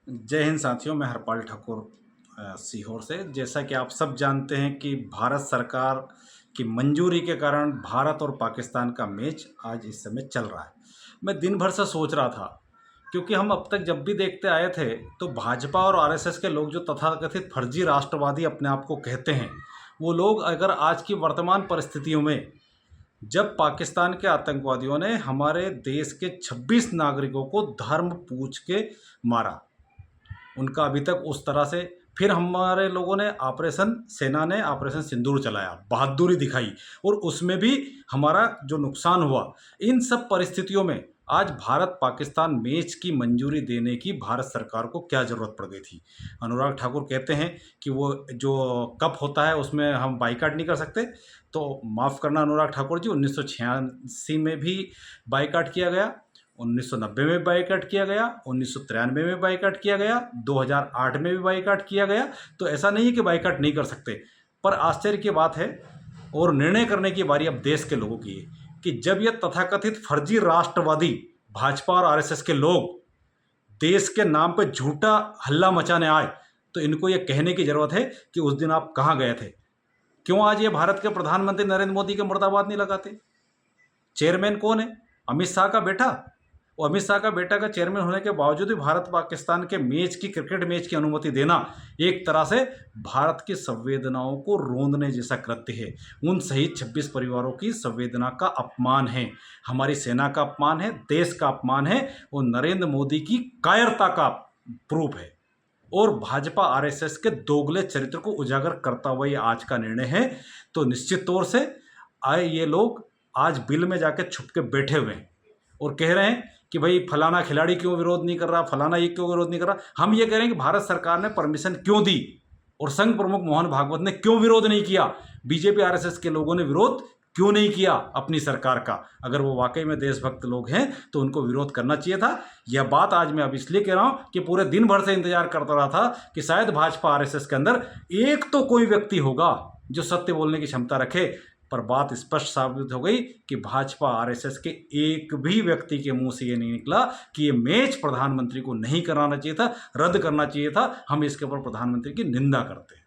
जय हिंद साथियों, मैं हरपाल ठाकुर सीहोर से। जैसा कि आप सब जानते हैं कि भारत सरकार की मंजूरी के कारण भारत और पाकिस्तान का मैच आज इस समय चल रहा है। मैं दिन भर से सोच रहा था, क्योंकि हम अब तक जब भी देखते आए थे तो भाजपा और आरएसएस के लोग जो तथाकथित फर्जी राष्ट्रवादी अपने आप को कहते हैं, वो लोग अगर आज की वर्तमान परिस्थितियों में, जब पाकिस्तान के आतंकवादियों ने हमारे देश के 26 नागरिकों को धर्म पूछ के मारा, उनका अभी तक उस तरह से, फिर हमारे लोगों ने सेना ने ऑपरेशन सिंदूर चलाया, बहादुरी दिखाई और उसमें भी हमारा जो नुकसान हुआ, इन सब परिस्थितियों में आज भारत पाकिस्तान मैच की मंजूरी देने की भारत सरकार को क्या ज़रूरत पड़ गई थी। अनुराग ठाकुर कहते हैं कि वो जो कप होता है उसमें हम बाइकाट नहीं कर सकते, तो माफ़ करना अनुराग ठाकुर जी, 1986 में भी बाइकाट किया गया, 1990 में बाइकाट किया गया, 1993 में बाइकाट किया गया, 2008 में भी बाइकाट किया गया। तो ऐसा नहीं है कि बाइकाट नहीं कर सकते, पर आश्चर्य की बात है और निर्णय करने की बारी अब देश के लोगों की है कि जब ये तथाकथित फर्जी राष्ट्रवादी भाजपा और आरएसएस के लोग देश के नाम पे झूठा हल्ला मचाने आए, तो इनको ये कहने की ज़रूरत है कि उस दिन आप कहाँ गए थे। क्यों आज ये भारत के प्रधानमंत्री नरेंद्र मोदी के मुर्दाबाद नहीं लगाते? चेयरमैन कौन है? अमित शाह का बेटा। वो अमित शाह का बेटा का चेयरमैन होने के बावजूद भी भारत पाकिस्तान के मैच की, क्रिकेट मैच की अनुमति देना एक तरह से भारत की संवेदनाओं को रोंदने जैसा कृत्य है। उन शहीद 26 परिवारों की संवेदना का अपमान है, हमारी सेना का अपमान है, देश का अपमान है और नरेंद्र मोदी की कायरता का प्रूफ है और भाजपा आरएसएस के दोगले चरित्र को उजागर करता हुआ ये आज का निर्णय है। तो निश्चित तौर से आए ये लोग आज बिल में जाके छुप के बैठे हुए हैं और कह रहे हैं कि भाई फलाना खिलाड़ी क्यों विरोध नहीं कर रहा, फलाना ये क्यों विरोध नहीं कर रहा। हम ये कह रहे हैं कि भारत सरकार ने परमिशन क्यों दी और संघ प्रमुख मोहन भागवत ने क्यों विरोध नहीं किया, बीजेपी आरएसएस के लोगों ने विरोध क्यों नहीं किया अपनी सरकार का। अगर वो वाकई में देशभक्त लोग हैं तो उनको विरोध करना चाहिए था। यह बात आज मैं अब इसलिए कह रहा हूं कि पूरे दिन भर से इंतजार करता रहा था कि शायद भाजपा आरएसएस के अंदर एक तो कोई व्यक्ति होगा जो सत्य बोलने की क्षमता रखे, पर बात स्पष्ट साबित हो गई कि भाजपा आरएसएस के एक भी व्यक्ति के मुंह से ये नहीं निकला कि ये मैच प्रधानमंत्री को नहीं कराना चाहिए था, रद्द करना चाहिए था। हम इसके ऊपर प्रधानमंत्री की निंदा करते हैं।